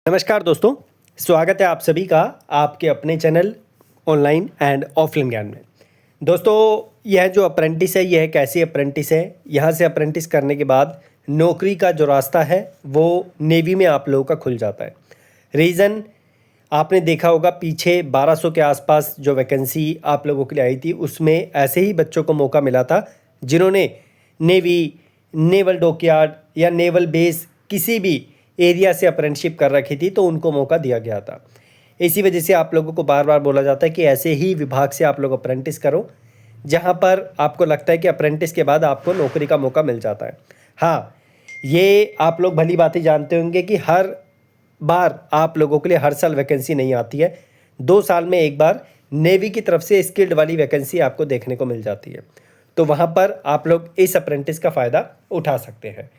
नमस्कार दोस्तों, स्वागत है आप सभी का आपके अपने चैनल ऑनलाइन एंड ऑफलाइन ज्ञान में। दोस्तों, यह जो अप्रेंटिस है यह एक ऐसी अप्रेंटिस है, यहाँ से अप्रेंटिस करने के बाद नौकरी का जो रास्ता है वो नेवी में आप लोगों का खुल जाता है। रीज़न आपने देखा होगा, पीछे 1200 के आसपास जो वैकेंसी आप लोगों के लिए आई थी उसमें ऐसे ही बच्चों को मौका मिला था जिन्होंने नेवी, नेवल डॉकयार्ड या नेवल बेस किसी भी एरिया से अप्रेंटिसशिप कर रखी थी तो उनको मौका दिया गया था। इसी वजह से आप लोगों को बार बार बोला जाता है कि ऐसे ही विभाग से आप लोग अप्रेंटिस करो जहां पर आपको लगता है कि अप्रेंटिस के बाद आपको नौकरी का मौका मिल जाता है। हाँ, ये आप लोग भली बात ही जानते होंगे कि हर बार आप लोगों के लिए हर साल वैकेंसी नहीं आती है। 2 साल में एक बार नेवी की तरफ से स्किल्ड वाली वैकेंसी आपको देखने को मिल जाती है, तो वहाँ पर आप लोग इस अप्रेंटिस का फ़ायदा उठा सकते हैं।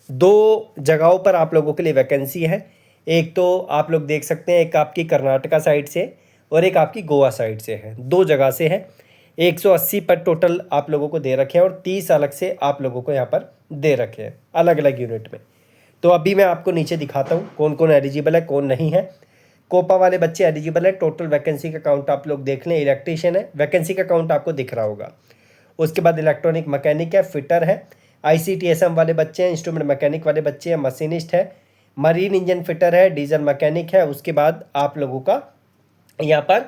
2 जगहों पर आप लोगों के लिए वैकेंसी है। एक तो आप लोग देख सकते हैं, एक आपकी कर्नाटका साइड से और एक आपकी गोवा साइड से है। 2 जगह से है। 180 पर टोटल आप लोगों को दे रखे हैं और 30 अलग से आप लोगों को यहाँ पर दे रखे हैं अलग अलग यूनिट में। तो अभी मैं आपको नीचे दिखाता हूँ कौन कौन एलिजिबल है, कौन नहीं है। कोपा वाले बच्चे एलिजिबल है। टोटल वैकेंसी का काउंट आप लोग देख लें। इलेक्ट्रीशियन है, वैकेंसी का काउंट आपको दिख रहा होगा। उसके बाद इलेक्ट्रॉनिक मैकेनिक है, फिटर है, ICTSM वाले बच्चे हैं, इंस्ट्रूमेंट मैकेनिक वाले बच्चे हैं, मशीनिस्ट है, मरीन इंजन फिटर है, डीजल मैकेनिक है। उसके बाद आप लोगों का यहाँ पर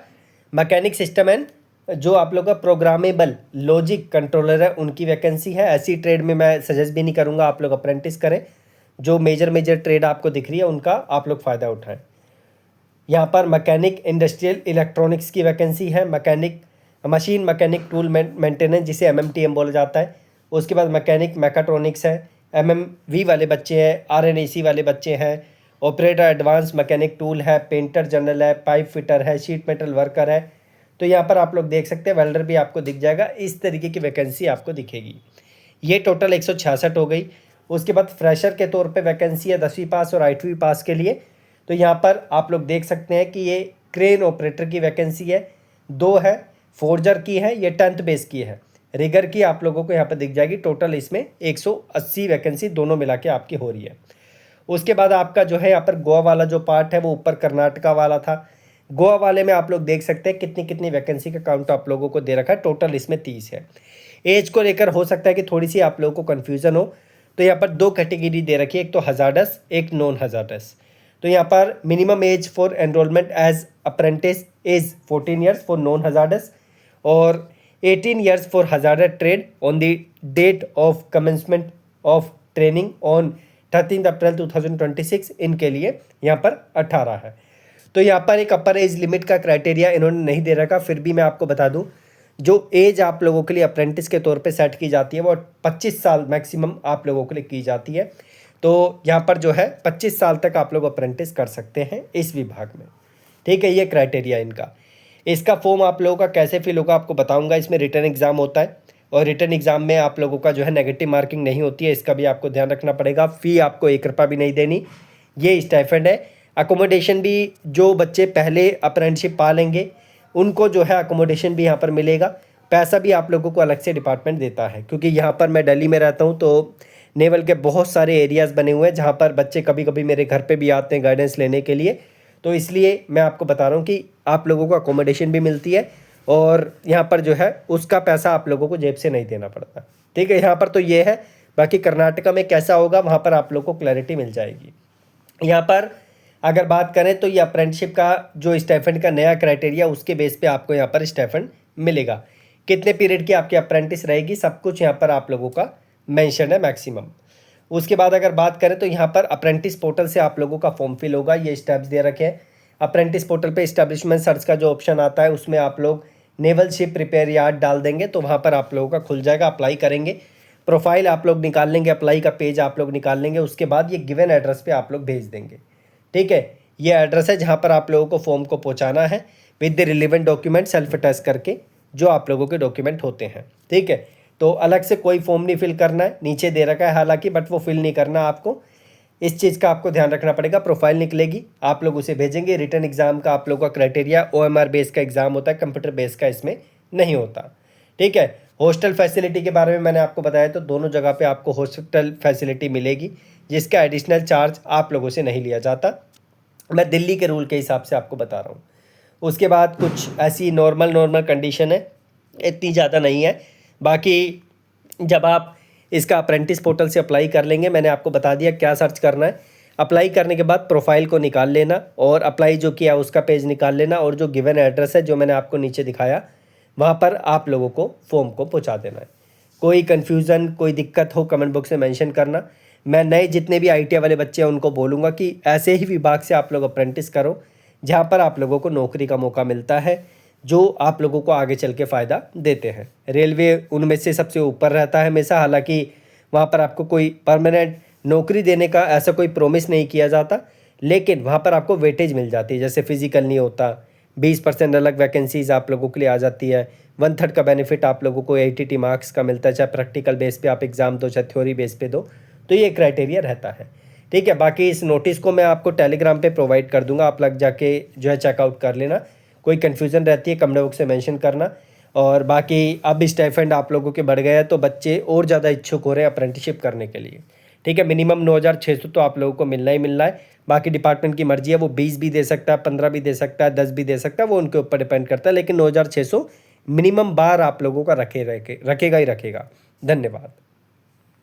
मैकेनिक सिस्टम एंड जो आप लोगों का प्रोग्रामेबल लॉजिक कंट्रोलर है उनकी वैकेंसी है। ऐसी ट्रेड में मैं सजेस्ट भी नहीं करूँगा आप लोग अप्रेंटिस करें। जो मेजर ट्रेड आपको दिख रही है उनका आप लोग फ़ायदा उठाएं। यहाँ पर मैकेनिक इंडस्ट्रियल इलेक्ट्रॉनिक्स की वैकेंसी है, mechanic machine mechanic tool maintenance जिसे MMTM बोला जाता है। उसके बाद मैकेनिक मैकाट्रॉनिक्स है, MMV वाले बच्चे हैं, RNAC वाले बच्चे हैं, ऑपरेटर एडवांस मैकेनिक टूल है, पेंटर जनरल है, पाइप फिटर है, शीट मेटल वर्कर है। तो यहाँ पर आप लोग देख सकते हैं, वेल्डर भी आपको दिख जाएगा। इस तरीके की वैकेंसी आपको दिखेगी। ये टोटल 166 हो गई। उसके बाद फ्रेशर के तौर पे वैकेंसी है 10वीं पास और 8वीं पास के लिए। तो यहाँ पर आप लोग देख सकते हैं कि ये क्रेन ऑपरेटर की वैकेंसी है, 2 है, फोर्जर की है, ये 10th बेस की है, रिगर की आप लोगों को यहाँ पर दिख जाएगी। टोटल इसमें 180 वैकेंसी दोनों मिला के आपकी हो रही है। उसके बाद आपका जो है यहाँ पर गोवा वाला जो पार्ट है वो ऊपर कर्नाटका वाला था। गोवा वाले में आप लोग देख सकते हैं कितनी कितनी वैकेंसी का काउंट आप लोगों को दे रखा है। टोटल इसमें 30 है। एज को लेकर हो सकता है कि थोड़ी सी आप लोगों को कन्फ्यूज़न हो, तो यहाँ पर 2 कैटेगरी दे रखी है, एक तो हज़ार्डस, एक नॉन हज़ार्डस। तो यहाँ पर minimum age for enrollment as apprentice is 14 years for non hazardous और 18 years for hazardous trade on the date of commencement of training on 13 April 2026। इनके लिए यहाँ पर 18 है। तो यहाँ पर एक अपर एज लिमिट का क्राइटेरिया इन्होंने नहीं दे रखा, फिर भी मैं आपको बता दूँ जो एज आप लोगों के लिए अप्रेंटिस के तौर पे सेट की जाती है वो 25 साल मैक्सिमम आप लोगों के लिए की जाती है। तो यहाँ पर जो है 25 साल तक आप लोग अप्रेंटिस कर सकते हैं इस विभाग में। ठीक है, ये क्राइटेरिया इनका। इसका फॉर्म आप लोगों का कैसे फिल होगा आपको बताऊंगा। इसमें रिटर्न एग्ज़ाम होता है और रिटर्न एग्ज़ाम में आप लोगों का जो है नेगेटिव मार्किंग नहीं होती है, इसका भी आपको ध्यान रखना पड़ेगा। फ़ी आपको 1 रुपया भी नहीं देनी, ये स्टाइपेंड है। अकोमोडेशन भी जो बच्चे पहले अप्रेंटिसशिप पा लेंगे उनको जो है अकोमोडेशन भी यहाँ पर मिलेगा। पैसा भी आप लोगों को अलग से डिपार्टमेंट देता है, क्योंकि यहाँ पर मैं दिल्ली में रहता हूँ तो नेवल के बहुत सारे एरियाज़ बने हुए हैं जहाँ पर बच्चे कभी कभी मेरे घर पे भी आते हैं गाइडेंस लेने के लिए। तो इसलिए मैं आपको बता रहा हूँ कि आप लोगों को अकोमोडेशन भी मिलती है और यहाँ पर जो है उसका पैसा आप लोगों को जेब से नहीं देना पड़ता। ठीक है, यहाँ पर तो ये है। बाकी कर्नाटका में कैसा होगा वहाँ पर आप लोग को क्लैरिटी मिल जाएगी। यहाँ पर अगर बात करें तो ये अप्रेंटिसशिप का जो स्टाइपेंड का नया क्राइटेरिया उसके बेस पे आपको यहाँ पर स्टाइपेंड मिलेगा। कितने पीरियड की आपकी अप्रेंटिस रहेगी सब कुछ यहाँ पर आप लोगों का मेंशन है मैक्सिमम। उसके बाद अगर बात करें तो यहाँ पर अप्रेंटिस पोर्टल से आप लोगों का फॉर्म फिल होगा। ये स्टेप्स दे रखे हैं। अप्रेंटिस पोर्टल पे इस्टेब्लिशमेंट सर्च का जो ऑप्शन आता है उसमें आप लोग नेवल शिप रिपेयर यार्ड डाल देंगे तो वहाँ पर आप लोगों का खुल जाएगा। अप्लाई करेंगे, प्रोफाइल आप लोग निकाल लेंगे, अप्लाई का पेज आप लोग निकाल लेंगे। उसके बाद ये गिवन एड्रेस पे आप लोग भेज देंगे। ठीक है, ये एड्रेस है जहाँ पर आप लोगों को फॉर्म को पहुँचाना है with the relevant document self attach करके जो आप लोगों के डॉक्यूमेंट होते हैं। ठीक है, तो अलग से कोई फॉर्म नहीं फिल करना है, नीचे दे रखा है हालांकि, बट वो फिल नहीं करना आपको। इस चीज़ का आपको ध्यान रखना पड़ेगा। प्रोफाइल निकलेगी, आप लोग उसे भेजेंगे। रिटर्न एग्जाम का आप लोगों का क्राइटेरिया OMR बेस का एग्जाम होता है, कंप्यूटर बेस का इसमें नहीं होता। ठीक है, हॉस्टल फैसिलिटी के बारे में मैंने आपको बताया, तो दोनों जगह पे आपको हॉस्टल फैसिलिटी मिलेगी जिसका एडिशनल चार्ज आप लोगों से नहीं लिया जाता। मैं दिल्ली के रूल के हिसाब से आपको बता रहा हूँ। उसके बाद कुछ ऐसी नॉर्मल कंडीशन है, इतनी ज़्यादा नहीं है। बाकी जब आप इसका अप्रेंटिस पोर्टल से अप्लाई कर लेंगे, मैंने आपको बता दिया क्या सर्च करना है। अप्लाई करने के बाद प्रोफाइल को निकाल लेना और अप्लाई जो किया उसका पेज निकाल लेना, और जो गिवन एड्रेस है जो मैंने आपको नीचे दिखाया वहाँ पर आप लोगों को फॉर्म को पहुँचा देना है। कोई कन्फ्यूज़न, कोई दिक्कत हो कमेंट बॉक्स में मेंशन करना। मैं नए जितने भी ITI वाले बच्चे हैं उनको बोलूँगा कि ऐसे ही विभाग से आप लोग अप्रेंटिस करो जहाँ पर आप लोगों को नौकरी का मौका मिलता है, जो आप लोगों को आगे चल के फ़ायदा देते हैं। रेलवे उनमें से सबसे ऊपर रहता है हमेशा, हालांकि वहाँ पर आपको कोई परमानेंट नौकरी देने का ऐसा कोई प्रॉमिस नहीं किया जाता, लेकिन वहाँ पर आपको वेटेज मिल जाती है। जैसे फिजिकल नहीं होता, 20% अलग वैकेंसीज आप लोगों के लिए आ जाती है, 1/3 का बेनिफिट आप लोगों को ATT मार्क्स का मिलता है, चाहे प्रैक्टिकल बेस पे आप एग्ज़ाम दो चाहे थ्योरी बेस पे दो, तो ये क्राइटेरिया रहता है। ठीक है, बाकी इस नोटिस को मैं आपको टेलीग्राम पे प्रोवाइड कर दूंगा, आप लग जाके जो है चेकआउट कर लेना। कोई कन्फ्यूज़न रहती है कमेंट बॉक्स में मेंशन करना। और बाकी अब स्टाइपेंड आप लोगों के बढ़ गए हैं तो बच्चे और ज़्यादा इच्छुक हो रहे हैं अप्रेंटिसशिप करने के लिए। ठीक है, मिनिमम 9,600 तो आप लोगों को मिलना ही मिलना है। बाकी डिपार्टमेंट की मर्जी है, वो 20 भी दे सकता है, 15 भी दे सकता है, 10 भी दे सकता है, वो उनके ऊपर डिपेंड करता है, लेकिन 9,600 मिनिमम बार आप लोगों का रखेगा ही रखेगा। धन्यवाद।